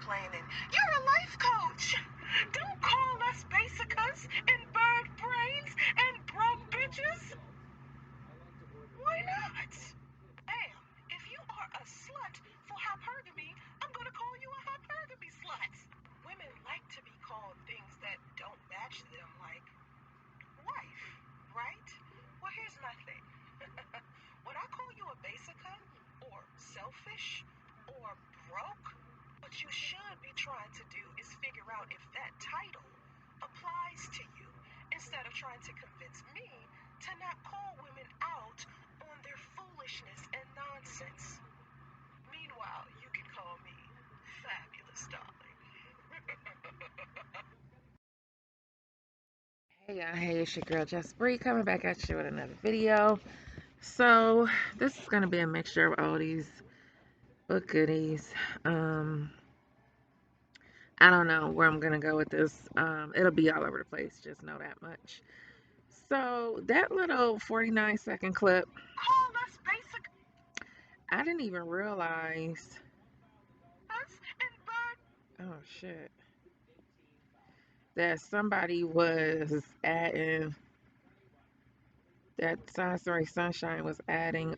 complaining. You're a life coach. Don't call us basicus and bird brains and broke bitches. Why not? Bam, if you are a slut for hypergamy, I'm gonna call you a hypergamy slut. Women like to be called things that don't match them, like wife, right? Well, here's my thing. When I call you a basica or selfish or broke, what you should be trying to do is figure out if that title applies to you instead of trying to convince me to not call women out on their foolishness and nonsense. Meanwhile, you can call me fabulous, darling. Hey y'all, hey, it's your girl Just Bree coming back at you with another video. So this is gonna be a mixture of oldies but goodies. I don't know where I'm gonna go with this. It'll be all over the place, just know that much. So that little 49-second clip, Call us basic I didn't even realize. us and bird. Oh shit, that somebody was adding, that Soncerae Sunshine was adding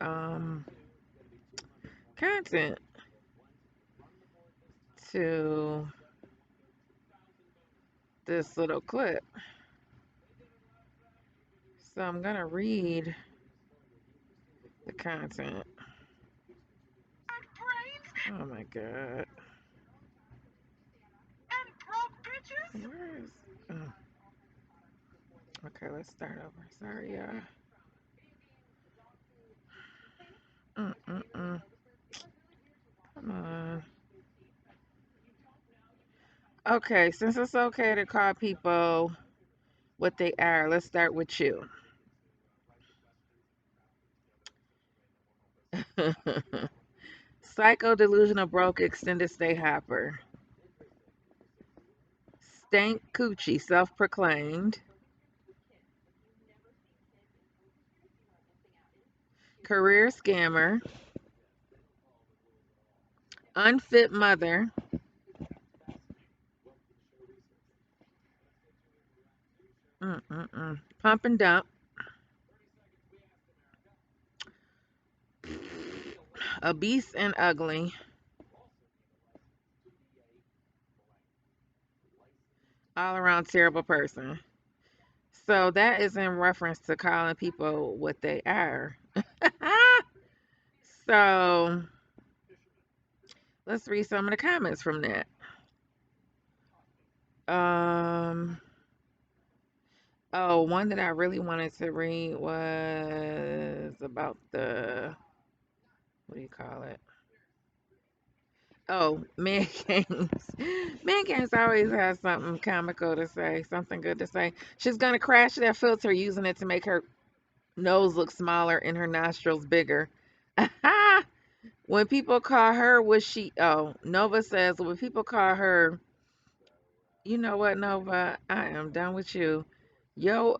content to this little clip. So I'm gonna read the content. Brains Oh my god. and broke bitches. Where is, oh, okay, let's start over. Sorry, y'all. Mm-mm-mm. Come on. Okay, since it's okay to call people what they are, let's start with you. Psycho delusional broke extended stay hopper. Stank coochie self-proclaimed. Career scammer. Unfit mother. Pump and dump. Obese and ugly. All around terrible person. So that is in reference to calling people what they are. So let's read some of the comments from that. Oh, one that I really wanted to read was about the, what do you call it? Oh, man games. Man games always has something comical to say, something good to say. She's gonna crash that filter using it to make her nose look smaller and her nostrils bigger. When people call her what she, oh, Nova says, when people call her, you know what, Nova, I am done with you. Yo,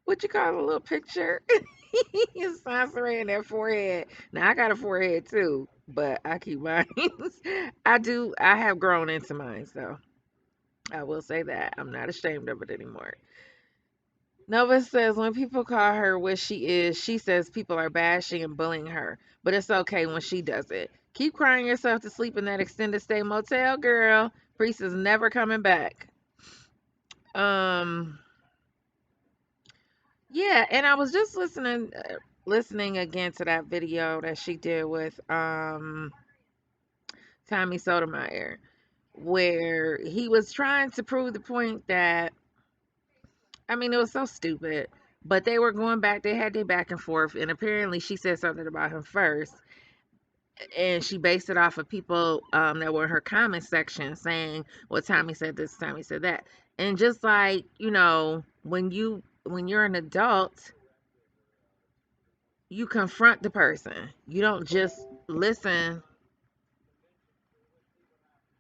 what you call a little picture? It's Soncerae in that forehead. Now I got a forehead too, but I keep mine. I have grown into mine, so I will say that. I'm not ashamed of it anymore. Nova says when people call her what she is, she says people are bashing and bullying her. But it's okay when she does it. Keep crying yourself to sleep in that extended stay motel, girl. Priest is never coming back. Um, yeah, and I was just listening again to that video that she did with Tommy Sotomayor, where he was trying to prove the point that, I mean, it was so stupid, but they were going back, they had their back and forth, and apparently she said something about him first, and she based it off of people that were in her comment section saying, well, Tommy said this, Tommy said that. And just like, when you're an adult, you confront the person. You don't just listen.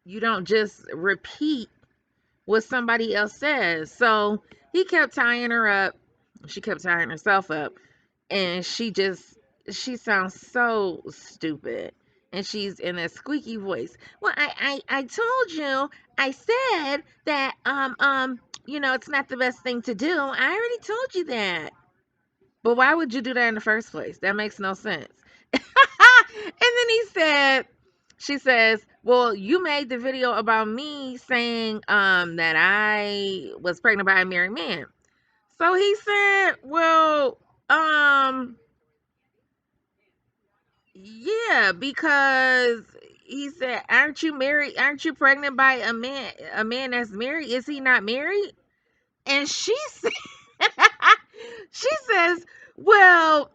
You don't just repeat what somebody else says. So he kept tying her up. She kept tying herself up. And she sounds so stupid. And she's in a squeaky voice. Well, I told you, I said that, it's not the best thing to do. I already told you that. But why would you do that in the first place? That makes no sense. And then she says, well, you made the video about me saying that I was pregnant by a married man. So he said, well, yeah, because he said, aren't you married? Aren't you pregnant by a man that's married? Is he not married? And she said, she says, well,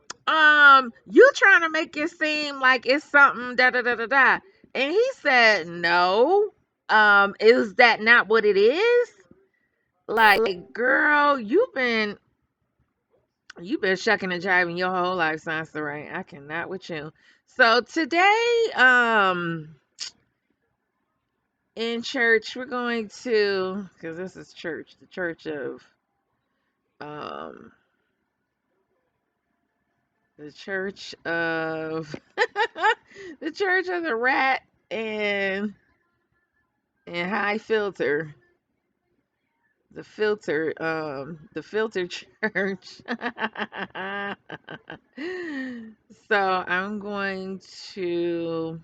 you trying to make it seem like it's something da da da da da. And he said, no. Is that not what it is? Like, girl, you've been shucking and jiving your whole life, Soncerae. I cannot with you. So today, in church, we're going to, because this is church, the church of, um, the church of, the church of the rat and high filter, the filter church. So I'm going to.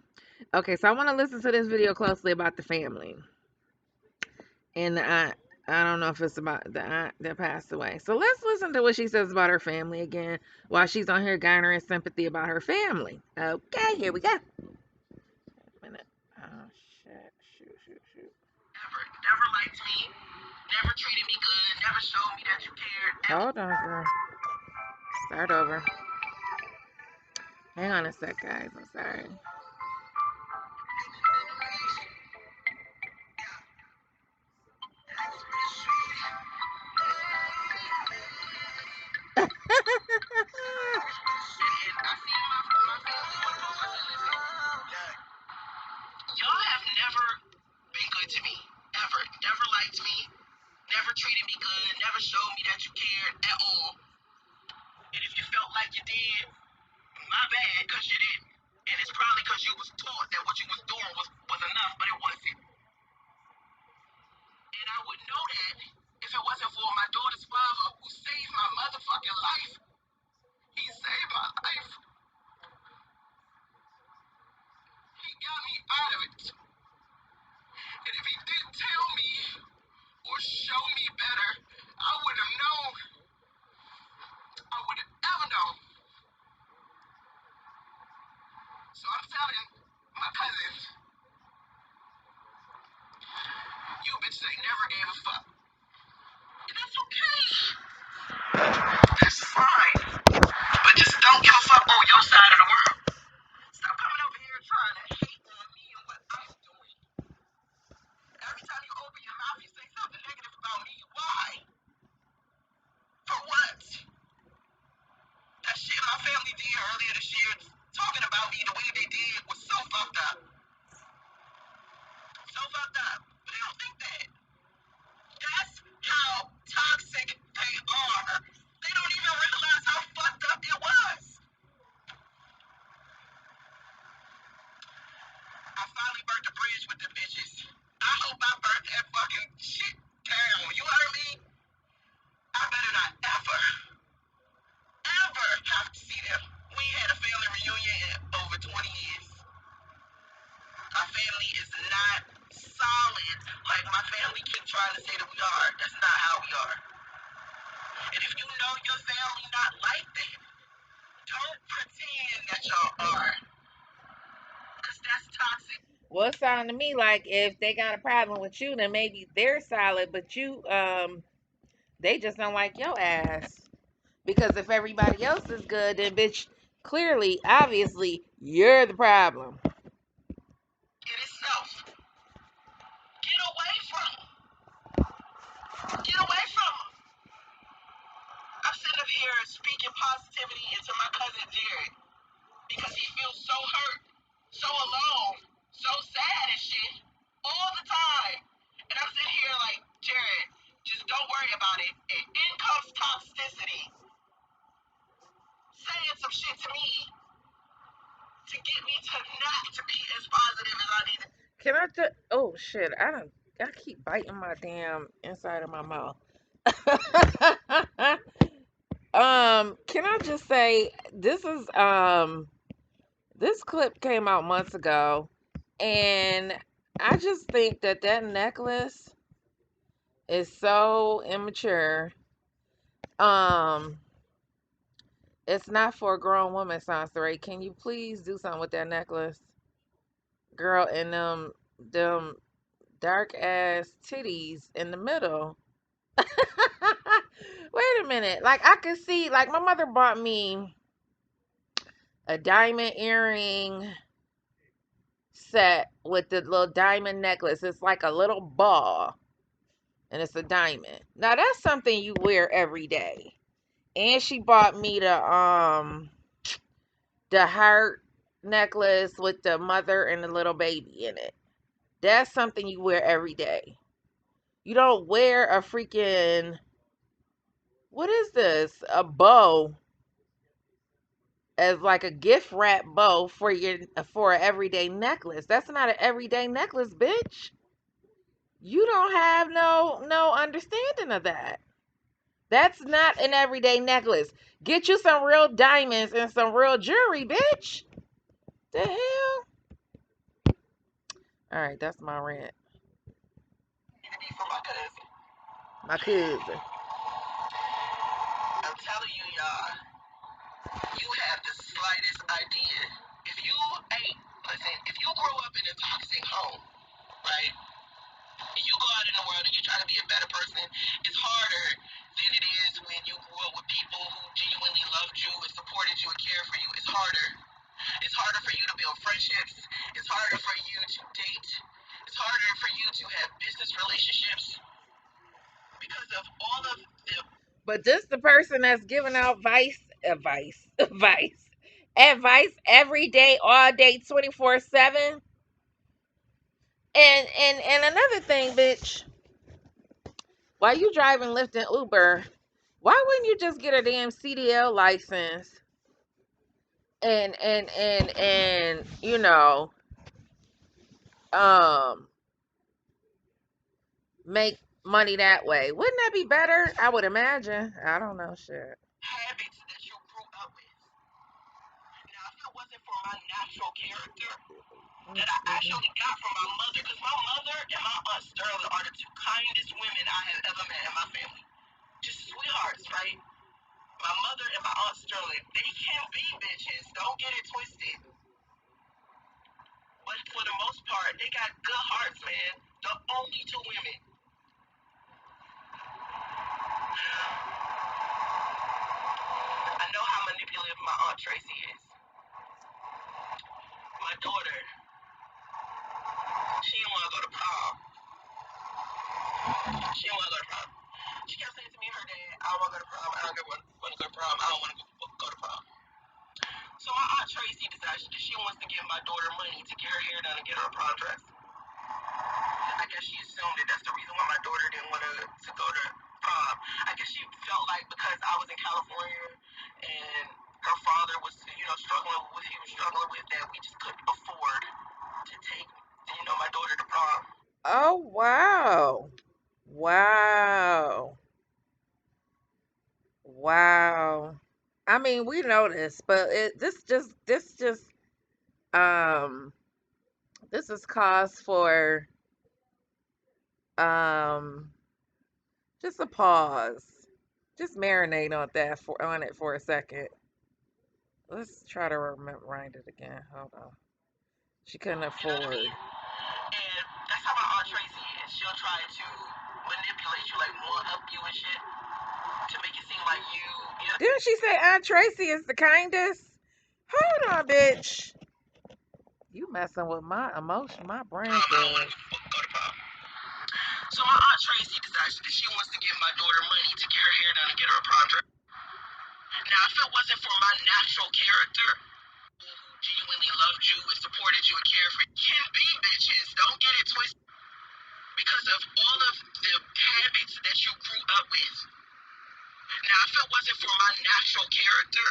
Okay, so I want to listen to this video closely about the family, and I don't know if it's about the aunt that passed away. So let's listen to what she says about her family again while she's on here garnering sympathy about her family. Okay, here we go. A minute. Oh shit! Shoot! Never liked me. Never treated me good. Never showed me that you cared. Hold on, girl. Start over. Hang on a sec, guys. I'm sorry. Y'all have never been good to me. Ever. Never liked me. Never treated me good. Never showed me that you cared at all. And if you felt like you did, my bad, because you didn't. And it's probably because you was taught that what you was doing was enough, but it wasn't. And I would know that if it wasn't for my daughter's father who saved my motherfucking life. He saved my life. He got me out of it. And if he didn't tell me or show me better, I would have known. I would have ever known. So I'm telling my cousins, you bitches ain't never gave a fuck. And that's okay. That's fine. But just don't give a fuck on your side of the world. Stop coming over here trying to hate on me and what I'm doing. Every time you open your mouth, you say something negative about me. Why? For what? That shit my family did earlier this year, talking about me the way they did, was so fucked up. So fucked up. But they don't think that. That's how toxic they are. They don't even realize how fucked up it was. I finally burnt the bridge with the bitches. I hope I burnt that fucking shit down. You heard me? I better not ever have to see them. We had a family reunion in over 20 years. Our family is not solid like my family keep trying to say that we are. That's not how we are. And if you know your family not like that, don't pretend that y'all are. Because that's toxic. Well, it sounded to me like if they got a problem with you, then maybe they're solid, but you, they just don't like your ass. Because if everybody else is good, then bitch, clearly, obviously, you're the problem. It is self. Get away from them. Get away from them. I'm sitting up here speaking positivity into my cousin Jared because he feels so hurt, so alone, so sad and shit all the time. And I'm sitting here like, Jared, just don't worry about it. And in comes toxicity, saying some shit to me to get me to not to be Can I? Oh shit! I don't. I keep biting my damn inside of my mouth. Can I just say this clip came out months ago, and I just think that necklace is so immature. Um, it's not for a grown woman, Soncerae. Can you please do something with that necklace, girl? And them dark ass titties in the middle. Wait a minute. Like I could see, like my mother bought me a diamond earring set with the little diamond necklace. It's like a little ball and it's a diamond. Now that's something you wear every day. And she bought me the heart necklace with the mother and the little baby in it. That's something you wear every day. You don't wear a freaking, what is this? A bow as like a gift wrap bow for an everyday necklace. That's not an everyday necklace, bitch. You don't have no understanding of that. That's not an everyday necklace. Get you some real diamonds and some real jewelry, bitch. The hell? All right, that's my rant. For my cousin. My cousin. I'm telling you, y'all, you have the slightest idea. If you ain't, listen, if you grow up in a toxic home, right, and you go out in the world and you try to be a better person, it's harder than it is when you grew up with people who genuinely loved you and supported you and cared for you. It's harder. It's harder for you to build friendships. It's harder for you to date. It's harder for you to have business relationships because of all of the. But this the person that's giving out advice every day, all day, 24/7. And another thing, bitch, while you driving Lyft and Uber, why wouldn't you just get a damn CDL license and um make money that way? Wouldn't that be better? I would imagine. I don't know shit. Habits that you grew up with. Now, if it wasn't for my natural character that I actually got from my mother, because my mother and my aunt Sterling are the two kindest women I have ever met in my family. Just sweethearts, right? My mother and my aunt Sterling, they can be bitches. Don't get it twisted. But for the most part, they got good hearts, man. The only two women. I know how manipulative my aunt Tracy is. My daughter, she didn't want to go to prom. She didn't want to go to prom. She kept saying to me, her dad, I don't want to go to prom. I don't want to go to prom. I don't want to go to prom. So my aunt Tracy decided that she wants to give my daughter money to get her hair done and get her a prom dress. I guess she assumed that that's the reason why my daughter didn't want to go to prom. I guess she felt like because I was in California and her father was, struggling with what he was struggling with, that we just couldn't afford to take, my daughter to prom. Oh wow. Wow. Wow. I mean, we know this, but um this is cause for um just a pause. Just marinate on it for a second. Let's try to rewind it again. Hold on. She couldn't afford. You know what I mean? And that's how my aunt Tracy is. She'll try to manipulate you, like one up you and shit, to make it seem like you know. Didn't she say Aunt Tracy is the kindest? Hold on, bitch. You messing with my emotion, my brain I don't cells. want to go to prom. So my aunt Tracy decides that she wants to give my daughter money to get her hair done and get her a prom dress. Now, if it wasn't for my natural character, who genuinely loved you and supported you and cared for you, can be bitches. Don't get it twisted. Because of all of the habits that you grew up with. Now, if it wasn't for my natural character,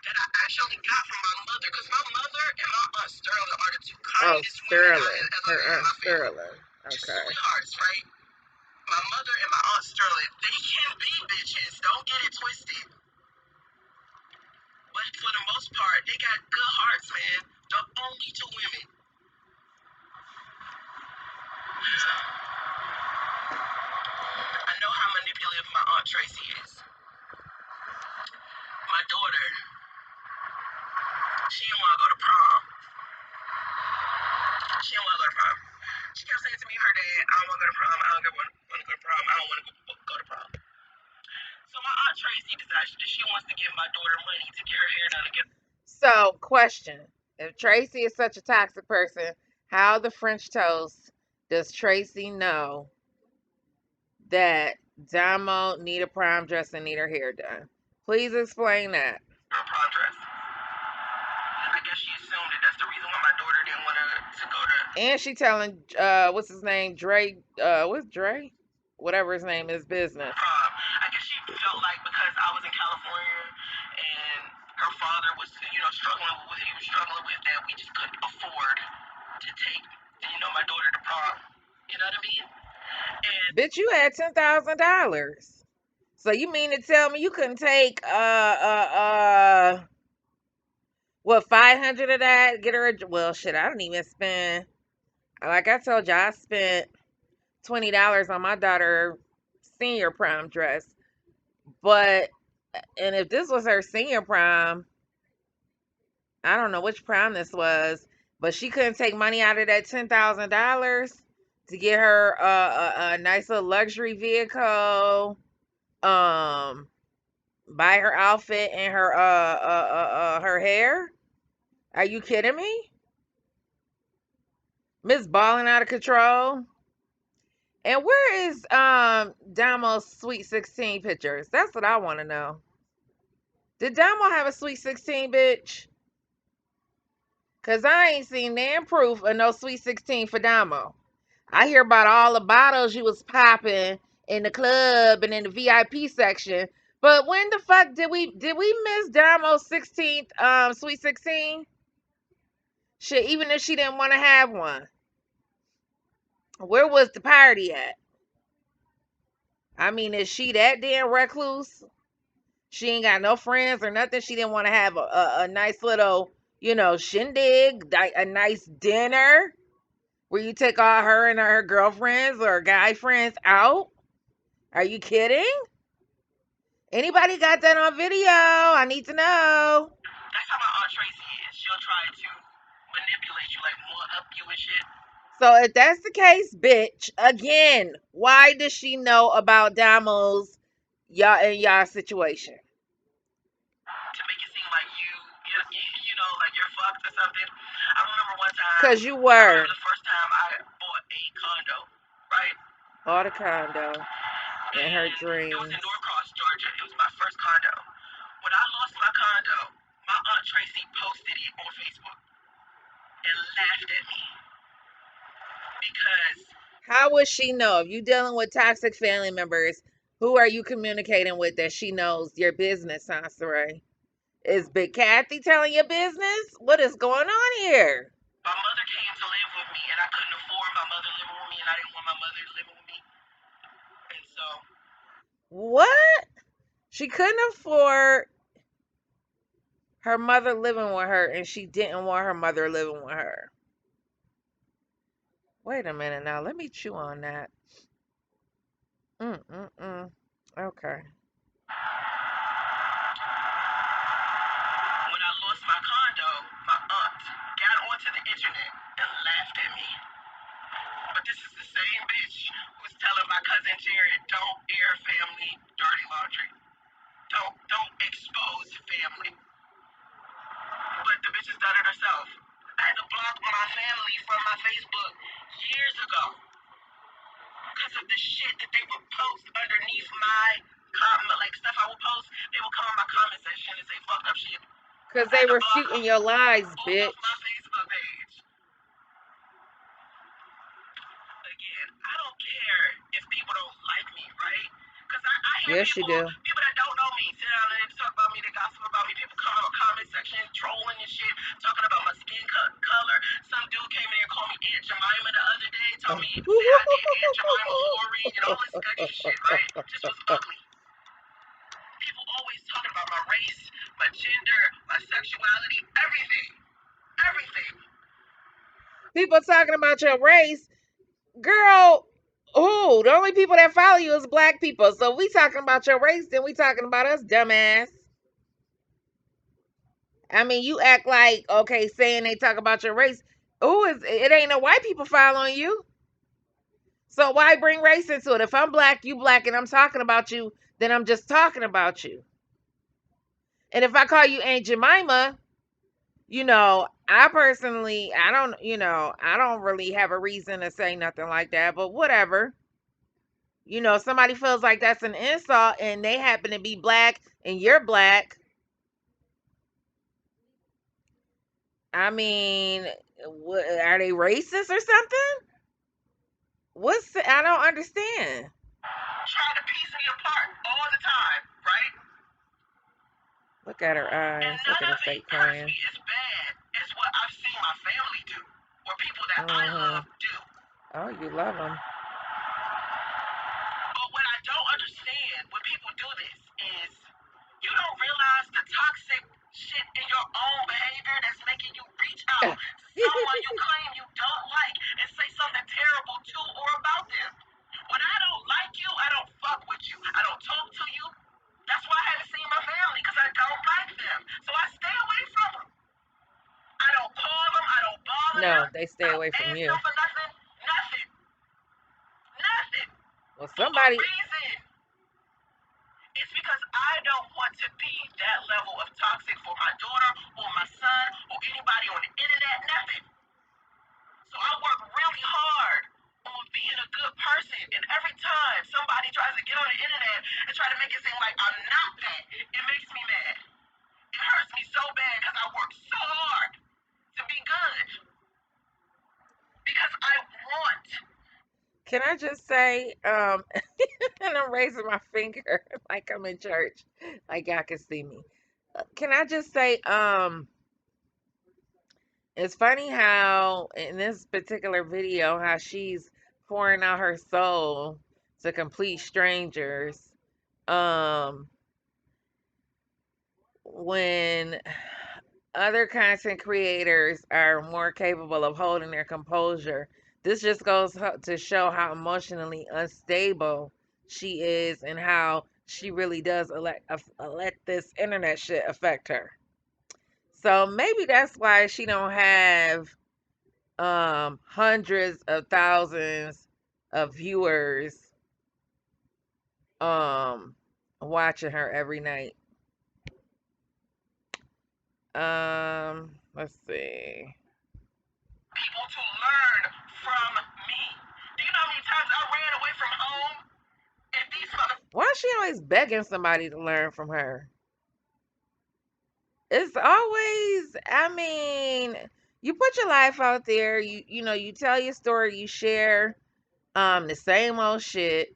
that I actually got from my mother, because my mother and my aunt Sterling are the two Oh, kindest women I Sterling. have ever Her met in Aunt my family. Sterling. Just Okay. sweethearts, right? My mother and my aunt Sterling, they can be bitches. Don't get it twisted. But for the most part, they got good hearts, man. The only two women. I know how manipulative my aunt Tracy is. My daughter, she didn't want to go to prom. She didn't want to go to prom. She kept saying to me, her dad, I don't want to go to prom. I don't want to go to prom. I don't want to go to prom. So my aunt Tracy decided that she wants to give my daughter money to get her hair done again. So, question. If Tracy is such a toxic person, how the French toast does Tracy know that Domo need a prom dress and need her hair done? Please explain that. Her prom dress. I guess she assumed that that's the reason why my daughter didn't want to go to. And she telling what's his name? Dre, what's Dre? Whatever his name is, business. I guess she felt like because I was in California and her father was, struggling with what he was struggling with, that we just couldn't afford to take, my daughter to prom. You know what I mean? And bitch, you had $10,000. So you mean to tell me you couldn't take what, 500 of that? Get her well, shit, I didn't even spend, like I told you, I spent $20 on my daughter senior prom dress. But and if this was her senior prom, I don't know which prom this was, but she couldn't take money out of that $10,000 to get her a nice little luxury vehicle, buy her outfit and her hair. Are you kidding me? Miss balling out of control. And where is Damo's Sweet 16 pictures? That's what I want to know. Did Damo have a Sweet 16, bitch? Cause I ain't seen damn proof of no Sweet 16 for Damo. I hear about all the bottles you was popping in the club and in the VIP section. But when the fuck did we miss Damo's 16th Sweet 16? Shit, even if she didn't want to have one. Where was the party at? I mean, is she that damn recluse? She ain't got no friends or nothing. She didn't want to have a nice little, shindig, a nice dinner where you take all her and her girlfriends or guy friends out. Are you kidding? Anybody got that on video? I need to know. that's how my aunt Tracy is. She'll try to manipulate you, like one up you and shit. So if that's the case, bitch, again, why does she know about Damo's y'all situation? To make it seem like like you're fucked or something. I remember one time. Cause you I were. remember the first time I bought a condo, right? Bought a condo in her And it was dreams. in Norcross, Georgia. It was my first condo. When I lost my condo, my aunt Tracy posted it on Facebook and laughed at me because How would she know? If you dealing with toxic family members, who are you communicating with that she knows your business, Soncerae? Is Big Kathy telling your business? What is going on here? my mother came to live with me and I couldn't afford my mother living with me and I didn't want my mother living with me. And so What? She couldn't afford her mother living with her and she didn't want her mother living with her. Wait a minute now. Let me chew on that. Okay. when I lost my condo, my aunt got onto the internet and laughed at me. But this is the same bitch who's telling my cousin Jared, don't air family dirty laundry. Don't expose family. But the bitch has done it herself. I had to block my family from my Facebook years ago because of the shit that they would post underneath my comment, like stuff I would post. They would come in my comment section and say fucked up shit. Because I they had to were block shooting them your lies, off of my bitch. Facebook page. Again, I don't care if people don't like me, right? Because I hear Yes, you people do. that don't know me, sit down and talk about me, they gossip about me, people come Aunt Jemima the other day. Told me, said I did Aunt Jemima Maureen and all this extra shit, right? Just was ugly. People always talking about my race, my gender, my sexuality, everything. Everything. People talking about your race. Girl, who? The only people that follow you is black people. So we talking about your race, then we talking about us, dumbass. I mean, you act like, okay, saying they talk about your race. It ain't no white people following you. So why bring race into it? If I'm black, you black, and I'm talking about you, then I'm just talking about you. And if I call you Aunt Jemima, I personally, I don't really have a reason to say nothing like that, but whatever. Somebody feels like that's an insult and they happen to be black and you're black. I mean, are they racist or something? I don't understand. Trying to piece me apart all the time, right? Look at her eyes. And Look none at her of fake it hurts crying. me as bad as what I've seen my family do, or people that I love do. Oh, you love them. But what I don't understand when people do this is you don't realize the toxic shit in your own behavior that's making you reach out someone you claim you don't like and say something terrible to or about them. When I don't like you, I don't fuck with you. I don't talk to you. That's why I haven't seen my family, because I don't like them. So I stay away from them. I don't call them. I don't bother them. No, they stay away from you. For nothing. Nothing. Nothing. Well, somebody. For a reason. It's because I don't want to be that level of toxic for my daughter or my son or anybody on the internet. Nothing. So I work really hard on being a good person. And every time somebody tries to get on the internet and try to make it seem like I'm not that, it makes me mad. It hurts me so bad because I work so hard to be good. Because I want. Can I just say, and I'm raising my finger like I'm in church, like y'all can see me. Can I just say, it's funny how in this particular video, how she's pouring out her soul to complete strangers. When other content creators are more capable of holding their composure, this just goes to show how emotionally unstable she is and how she really does let this internet shit affect her. So maybe that's why she don't have hundreds of thousands of viewers watching her every night. Let's see. People to learn from me. Do you know how many times I ran away from home? And these Why is she always begging somebody to learn from her? It's always, I mean, you put your life out there, you tell your story, you share the same old shit,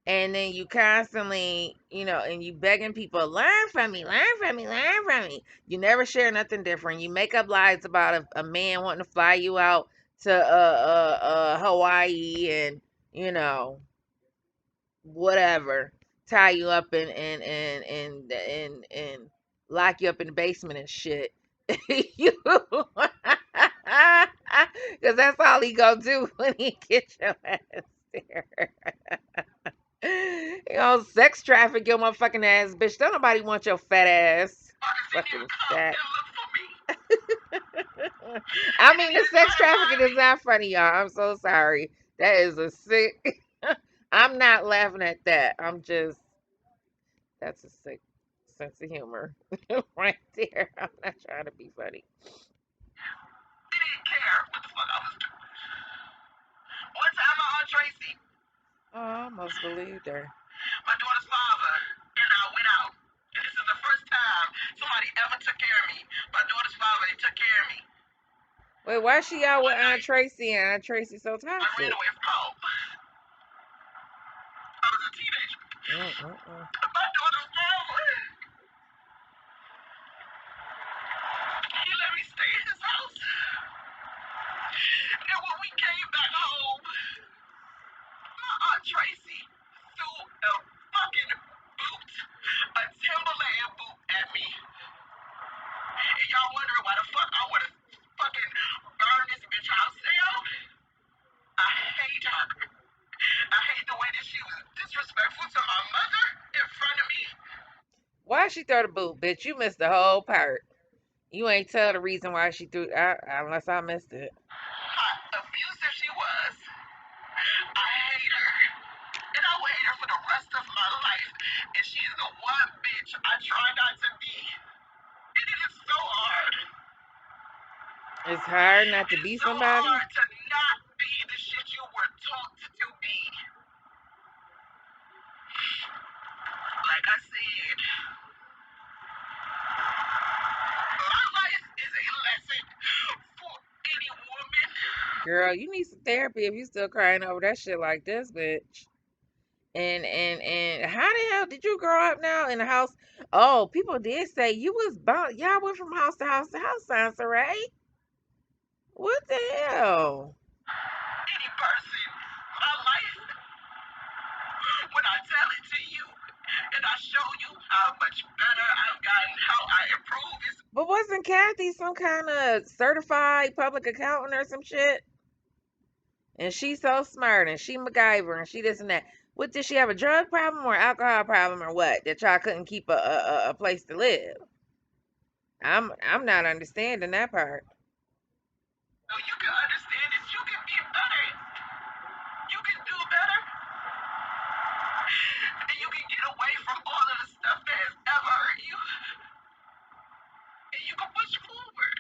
and then you constantly, and you begging people, learn from me, learn from me, learn from me. You never share nothing different. You make up lies about a man wanting to fly you out to Hawaii and, whatever, tie you up and lock you up in the basement and shit. You, because that's all he gonna do when he gets your ass there. Sex traffic your motherfucking ass, bitch. Don't nobody want your fat ass. Fucking fat. I mean, the sex trafficking is not funny, y'all. I'm so sorry. That is a sick. I'm not laughing at that. That's a sick sense of humor right there. I'm not trying to be funny. They didn't care what the fuck I was doing. One time my Aunt Tracy. Oh, I almost believed her. My daughter's father and I went out. And this is the first time somebody ever took care of me. My daughter's father, he took care of me. Wait, why is she out with Aunt Tracy and Aunt Tracy so toxic? I ran away from home. I was a teenager. My daughter's father, he let me stay in his house. And when we came back home, my Aunt Tracy threw a fucking boot, a Timberland boot at me. And y'all wondering why the fuck I would have fucking burned this bitch house down? I hate her. I hate the way that she was disrespectful to my mother in front of me. Why she throw the boot, bitch? You missed the whole part. You ain't tell the reason why she threw unless I missed it. How abusive she was. I hate her. And I will hate her for the rest of my life. And she's the one bitch I try not to be. And it is so hard. It's hard not to It is be so somebody. hard to not be the shit you were taught to be. Like I said, my life is a lesson for any woman. Girl, you need some therapy if you still crying over that shit like this, bitch. And how the hell did you grow up now in the house? Oh, people did say you was y'all went from house to house to house, Soncerae. What the hell? Any person. My life, when I tell it to you and I show you how much better I've gotten, how I improve, is But wasn't Kathy some kind of certified public accountant or some shit? And she's so smart and she MacGyver and she this and that. What did she have, a drug problem or alcohol problem or what? That y'all couldn't keep a place to live. I'm not understanding that part. so you can understand that you can be better. You can do better. And you can get away from all of the stuff that has ever hurt you. And you can push forward.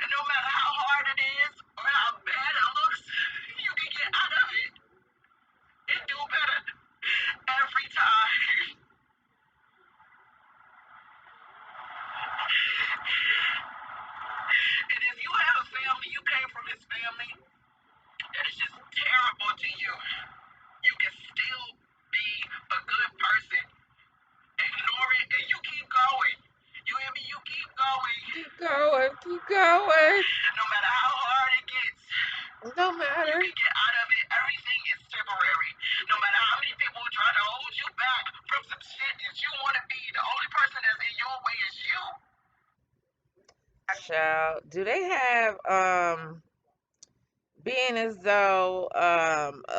And no matter how hard it is or how bad it looks, you can get out of it and do better every time. And if you have a family, you came from this family, and it's just terrible to you, you can still be a good person. Ignore it and you keep going. You hear me? You keep going. Keep going, keep going. No matter how hard it gets, No you matter. can get out of it. Everything is temporary. No matter how many people try to hold you back from some shit that you want to be, the only person that's in your way is you. Child, do they have being as though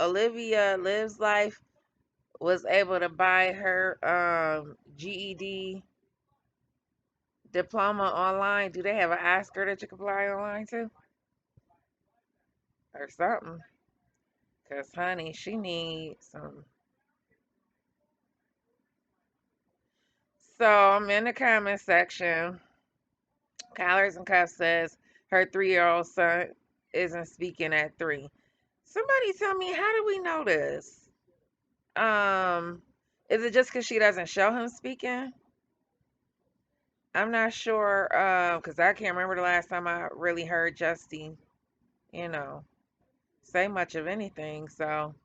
Olivia Lives Life was able to buy her GED diploma online? Do they have an Oscar that you can apply online to? Or something? Cause honey, she needs some. So I'm in the comment section. Collars and Cuff says her 3-year-old son isn't speaking at 3. Somebody tell me, how do we know this? Is it just because she doesn't show him speaking? I'm not sure, because I can't remember the last time I really heard Justy, you know, say much of anything. So,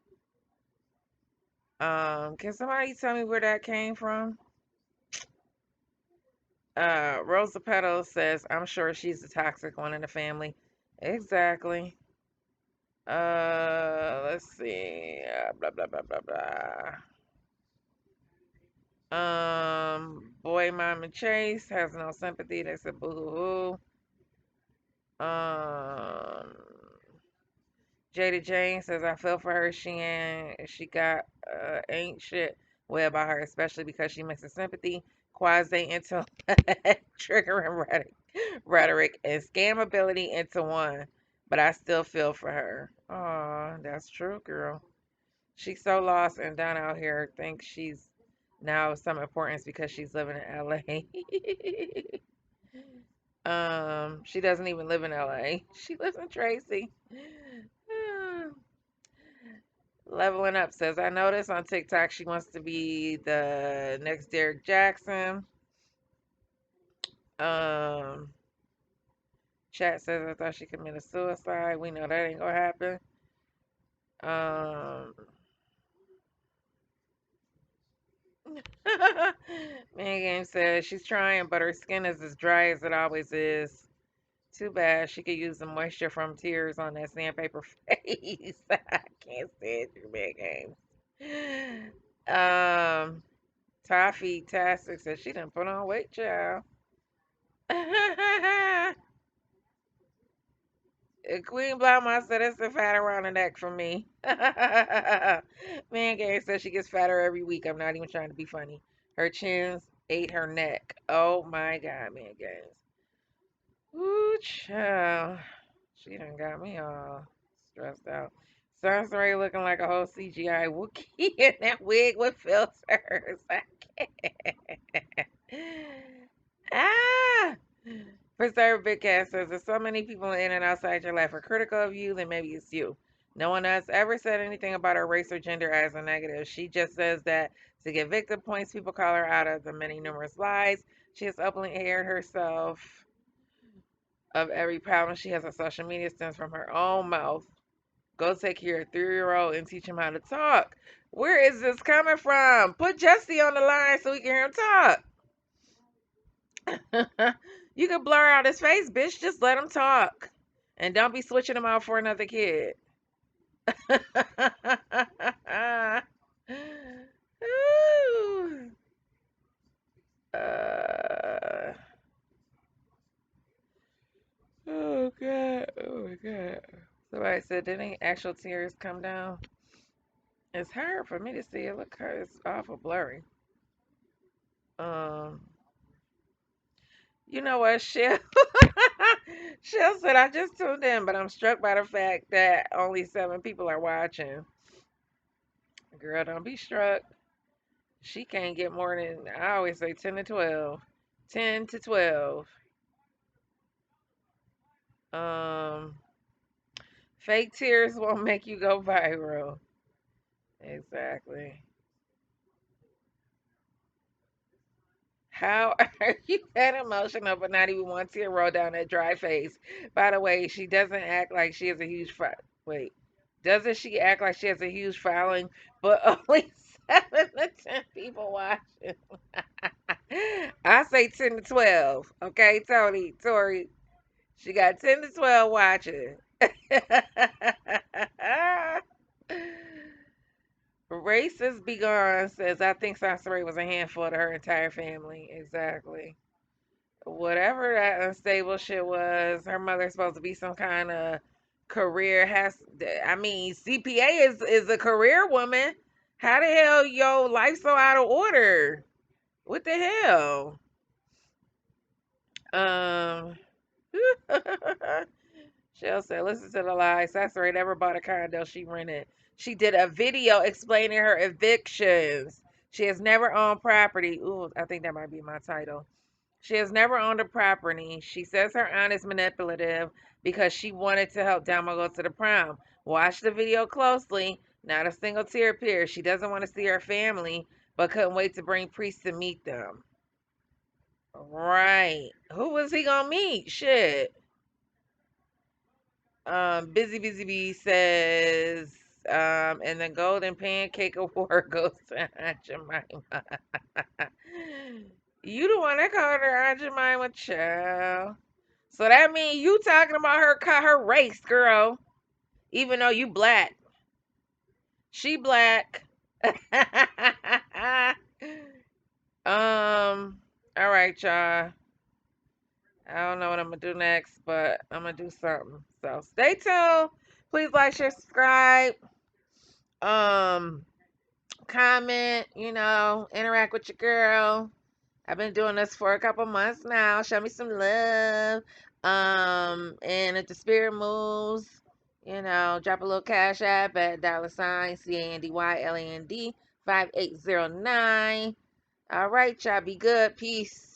can somebody tell me where that came from? Rosa Petal says, I'm sure she's the toxic one in the family. Exactly. Let's see. Blah blah blah blah blah. Boy, Mama Chase has no sympathy. They said boo hoo hoo. Jada Jane says I feel for her. She got ain't shit way about her, especially because she mixes sympathy, quasi intellect, triggering rhetoric, and scam ability into one. But I still feel for her. Oh, that's true, girl. She's so lost and down out here. Thinks she's now of some importance because she's living in LA. She doesn't even live in LA. She lives in Tracy. Leveling Up says, I noticed on TikTok she wants to be the next Derek Jackson. Um, Chat says, I thought she committed suicide. We know that ain't gonna happen. Um, Man Game says she's trying, but her skin is as dry as it always is. Too bad. She could use the moisture from tears on that sandpaper face. I can't stand you, big games. Toffee Tastic said she done put on weight, child. Queen Blauman said it's the fat around the neck for me. Man Gang said she gets fatter every week. I'm not even trying to be funny. Her chins ate her neck. Oh my God, Man Gang. Ooh, child. She done got me all stressed out. Soncerae looking like a whole CGI Wookiee in that wig with filters. I can't. Ah! Preserve Big Cat says there's so many people in and outside your life are critical of you, then maybe it's you. No one has ever said anything about her race or gender as a negative. She just says that to get victim points, people call her out of the many numerous lies. She has openly aired herself of every problem she has on social media stems from her own mouth. Go take your 3-year-old and teach him how to talk. Where is this coming from? Put Jesse on the line so we can hear him talk. You can blur out his face, bitch. Just let him talk. And don't be switching him out for another kid. Ooh. Oh God. Oh my God. Somebody said, didn't actual tears come down? It's hard for me to see it. Look, it's awful blurry. Um, you know what, Shell? Shell said, I just tuned in, but I'm struck by the fact that only 7 people are watching. Girl, don't be struck. She can't get more than, I always say 10 to 12. 10 to 12. Um, Fake tears won't make you go viral. Exactly. How are you that emotional but not even one tear roll down that dry face? By the way, she doesn't act like she has a huge wait. Doesn't she act like she has a huge following, but only 7 to 10 people watching? I say 10 to 12. Okay, Tony, Tori. She got 10 to 12 watching. Racist Be Gone says, I think Soncerae was a handful to her entire family. Exactly. Whatever that unstable shit was, her mother's supposed to be some kind of career I mean, CPA is a career woman. How the hell your life so out of order? What the hell? Um Shell said, listen to the lie. Soncerae never bought a condo she rented. She did a video explaining her evictions. She has never owned property. Ooh, I think that might be my title. She has never owned a property. She says her aunt is manipulative because she wanted to help Domo go to the prom. Watch the video closely. Not a single tear appears. She doesn't want to see her family, but couldn't wait to bring priests to meet them. Right. Who was he gonna meet? Shit. Busy Bee says, and the Golden Pancake Award goes to Aunt Jemima. You the one that called her Aunt Jemima, child. So that means you talking about her race, girl. Even though you black. She black. All right, y'all. I don't know what I'm gonna do next, but I'm gonna do something. So stay tuned. Please like, share, subscribe. Um, Comment, interact with your girl. I've been doing this for a couple months now. Show me some love. And if the spirit moves, drop a little cash app at $CANDYLAND 5809. All right, y'all. Be good. Peace.